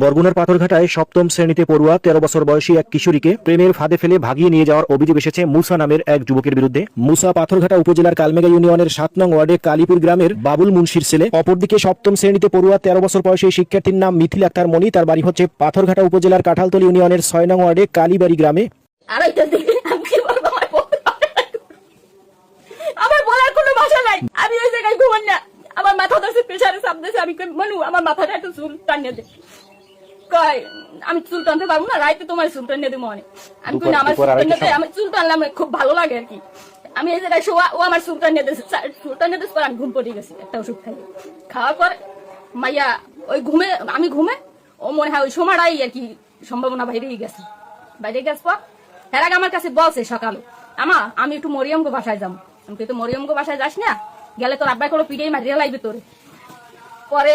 বরগুনার পাথরঘাটায় সপ্তম শ্রেণীতে পড়ুয়া ১৩ বছর বয়সী এক কিশোরীকে প্রেমের ফাঁদে ফেলে ভাগিয়ে নিয়ে যাওয়ার অভিযোগ এসেছে মুসা নামের এক যুবকের বিরুদ্ধে। মুসা পাথরঘাটা উপজেলার কালমেগা ইউনিয়নের ৭ নং ওয়ার্ডে কালীপুর গ্রামের বাবুল মুন্সির ছেলে। অপরদিকে সপ্তম শ্রেণীতে পড়ুয়া ১৩ বছর বয়সী শিক্ষার্থীর নাম মিথিল আক্তার মনি। তার বাড়ি হচ্ছে পাথরঘাটা উপজেলার কাঁঠালতলী ইউনিয়নের ৬ নং ওয়ার্ডে কালীবাড়ি গ্রামে। আমার বলার কোনো ভাষা নাই। আমি ওই জায়গায় ঘুমান না, আমার মাথা ধরছে, প্রেশারে চাপ দিয়েছে। আমি মানু আমার মাথাটা একটু চুল টানিয়ে দে, কয় আমি চুল টানতে পারবো না, রাইতে তোমার চুল টানিয়ে দেবো। আমি কই না, আমার চুল টানিয়ে আমি চুল টানলাম খুব ভালো লাগে আর কি। আমি এই জায়গায় শোয়া, ও আমার চুল টানিয়ে দিয়েছে, চুল টানিয়ে দিয়েছে। আমি ঘুম পড়ে গেছি একটা ওষুধ খাই। খাওয়ার পর মাইয়া ওই ঘুমে, আমি ঘুমে, ও মনে হয় ওই সময়টাই আর কি সম্ভাবনা বাইরেই গেছে। বাইরে গেছে পর এর আগে আমার কাছে বলছে সকালে, আমি একটু মরিয়মগো বাসায় যাবো। আমি তো মরিয়মগো বাসায় যাস না, গেলে তোর আব্বাই কোনো পিঠেই মারিয়ে লাগবে তোরে। পরে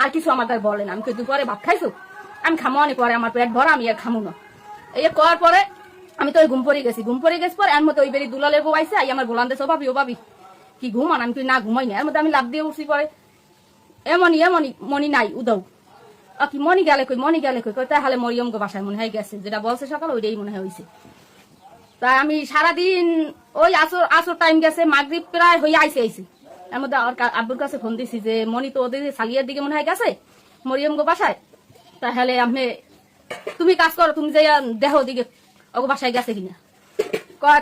আর কিছু আমার তার বলে না। আমি দুপুরে ভাত খাইছো, আমি খামো অনেক, পরে আমার পেট ভরা, আমি আর খামো না। এই করার পরে আমি তো ওই ঘুম পড়ে গেছি। ঘুম পড়ে গেছি পর এর মধ্যে ওই বেরি দুলালের বউ আইসে, আমার বলান দেশ, ও ভাবি কি ঘুমান? আমি না ঘুমাই না। এর মধ্যে আমি লাভ দিয়ে উঠছি। পরে এমনই মনি নাই উদাও কি মনি গেলে কই, তাহলে মরিয়মগো বাসায় মনে হয় গেছে, যেটা বলছে সকাল ওইটাই মনে হয় হয়েছে। তাই আমি সারাদিন ওই আসর টাইম গেছে, মাগরিব প্রায় হয়ে আইসে। এর মধ্যে আব্বুর কাছে ফোন দিছি যে মনি তো ওদের সালিয়ার দিকে মনে হয় গেছে মরিয়মগো বাসায়, তাহলে আপনি তুমি কাজ করো, তুমি যে দেহ দিকে ওগো বাসায় গেছে কিনা।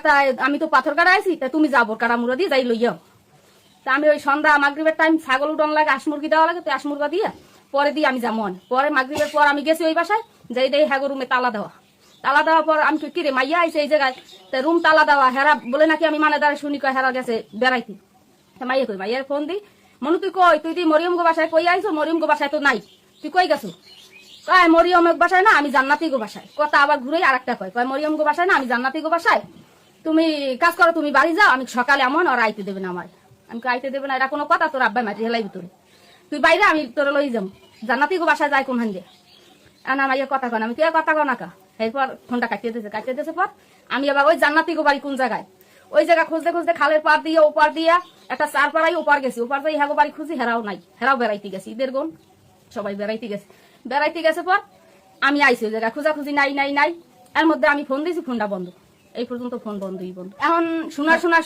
তাই আমি তো পাথর কাটা আইসি, তা তুমি যাবো কাটা মুড়া দিয়ে যাই লইয়াও। তা আমি ওই সন্ধ্যা মাগরিবের টাইম ছাগল উডন লাগে, মুরগি দেওয়া লাগে, তো মুরগা দিয়ে পরে দিয়ে আমি যাবো। পরে মাগরিবের পর আমি গেছি ওই বাসায়, যাই দেই হ্যাগো রুমে তালা দেওয়ার পর আমি কি রে মাইয়া আইসে এই জায়গায়, তা রুম তালা দেওয়া। হেরা বলে নাকি আমি মানে দ্বারা শুনি, কয় হেরা গেছে বেড়াইতে। মাইয়া কই, মাইয়ার ফোন দি, মনু তুই কই, তুই মরিয়মগো বাসায় কই আইছো? মরিয়মগো বাসায় তো নাই, তুই কই গেছো? কয় মরিয়মগো বাসায় না, আমি জান্নাতি গো বাসায়। কথা আবার ঘুরে আরেকটা কয় মরিয়মগো বাসায় না, আমি জান্নাতি গো বাসায়। তুমি কাজ করো, তুমি বাড়ি যাও, আমি সকালে এমন আর আইতে দেবে না আমার। আমি আইতে দেবে না, এটা কোনো কথা? তোর আব্বাই মাটি হেলাই তোরে, তুই বাইরে, আমি তোর লই যাবো। জান্নাতি গো বাসায় যাই কোন হান দিয়ে না মাইয়া কথা কন। আমি তুই কথা কন না কা। এরপর ফোনটা কাটিয়ে দিয়েছে পর আমি আবার ওই জান্নাতি গো বাড়ি কোন জায়গায়, ওই জায়গা খুঁজতে খালের পার দিয়ে ওপার দিয়া একটা চার পাড়াই ওপার গেছি। ওপার যাই হ্যাগো বাড়ি খুঁজি, হেরাও নাই। হেরাও বেড়াইতে গেছি, ঈদের গুণ সবাই বেড়াইতে গেছে পর আমি আইসি ওই জায়গা খুঁজাখুঁজি, নাই। এর মধ্যে আমি ফোন দিয়েছি, ফোনটা বন্ধ। এই পর্যন্ত ফোন বন্ধই বন্ধ। এখন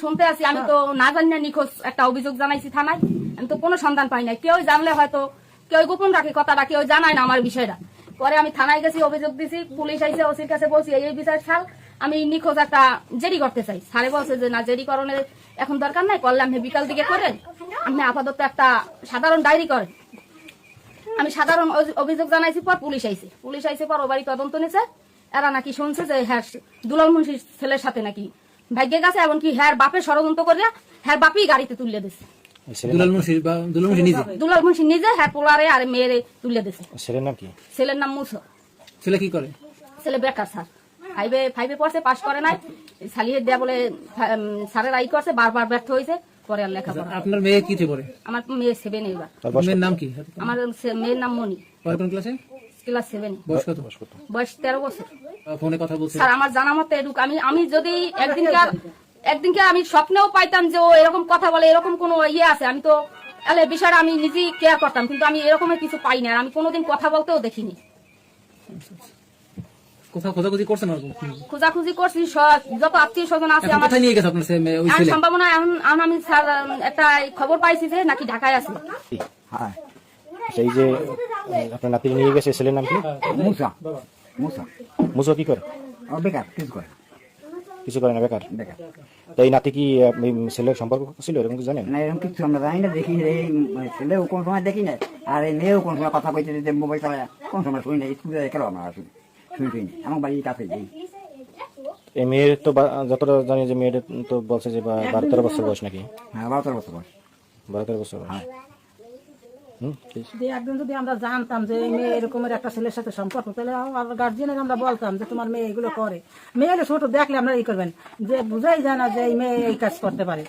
শুনতে আছি। আমি তো না জানি না, নিখোঁজ একটা অভিযোগ জানাইছি থানায়, আমি তো কোনো সন্ধান পাই নাই। কেউ জানলে হয়তো কেউ গোপন রাখে কথাটা, কেউ জানায় না আমার বিষয়টা। পরে আমি থানায় গেছি, অভিযোগ দিছি, পুলিশ আইসে, ওসির কাছে বলছি এই বিচার ছাল, আমি নিখোঁজ একটা জেরি করতে চাই। স্যারে বলছে যে না, জেরি করণের এখন দরকার নাই, করলে আপনি বিকাল দিকে করেন, আপনি আপাতত একটা সাধারণ ডায়েরি করেন। আমি সাধারণ অভিযোগ জানাইছি পর পুলিশ আইসে পর ও বাড়ি তদন্ত নিছে। এরা নাকি শুনছে যে হ্যাঁ দুলাল মুন্সির ছেলের সাথে নাকি ভাগ্যে গেছে, এমনকি হ্যাঁ বাপের ষড়যন্ত্র করে হ্যাঁ বাপই গাড়িতে তুলে দিছে। দুলাল মুন্সি নিজে হ্যাঁ পোলারে আর মেয়েরে তুলে দিছে। ছেলের নাম কি? ছেলের নাম মুসা। ছেলে কি করে? ছেলে বেকার স্যার, ফাইভে পড়ছে, পাস করে নাই। সালিয়ে দেয়া বলে স্যারের আই করছে, বারবার ব্যর্থ হয়েছে, পরে আর লেখাপড়া। আপনার মেয়ে কি পড়ে? আমার মেয়ে 7 এবার। মেয়ের নাম কি? আমার মেয়ের নাম মনি। কোন ক্লাসে? ক্লাস 7। বয়স কত? বয়স 13 বছর। ফোনে কথা বলছে স্যার আমার জানা মতে আমি যদি একদিনকে আমি স্বপ্নেও পাইতাম যে ও এরকম কথা বলে, এরকম কোনো ইয়ে আছে, আমি তো তাহলে বিষয়টা আমি নিজেই কেয়ার করতাম, কিন্তু আমি এরকমের কিছু পাই না। আমি কোনোদিন কথা বলতেও দেখিনি। কোথাও খোঁজাখুঁজি করছেন? খোঁজাখুঁজি করছি, যত আত্মীয় স্বজন আছে আমার। কোথায় নিয়ে গেছে আপনার ওই ছেলে? সম্ভাবনা এখন আমি স্যার একটা খবর পাইছি যে নাকি ঢাকায় আছে। হ্যাঁ, সেই যে আপনার নাতি নিয়ে গেছে, ছেলের নাম কি? মুসা কি করে? বেকার, কিছু করে না, বেকার। তাই নাতি কি ছেলের সম্পর্ক ছিল এরকম কিছু জানেন না? এরকম কিছু আমরা জানি না, দেখি এই ছেলেও কোন সময় দেখি না, আর এই মেয়েও কোন সময় কথা কইতে দিতে মোবাইল চালায়, কোন সময় শুনি না। স্কুলে কেন আমরা শুনি আমার বাড়ির কাছে। এই মেয়ের তো যতটা জানি যে মেয়ের তো বলছে যে 12-13 বছর বয়স নাকি? হ্যাঁ, 12-13 বছর বয়স। 12-13 বছর। হ্যাঁ, একদিন যদি আমরা জানতাম যে মেয়ে এরকমের একটা ছেলের সাথে সম্পর্ক, তাহলে গার্জিয়ানের আমরা বলতাম যে তোমার মেয়ে এগুলো করে। মেয়ে ছোট দেখলে আমরা এই করবেন যে বুঝাই যায় না যে এই মেয়ে এই কাজ করতে পারে।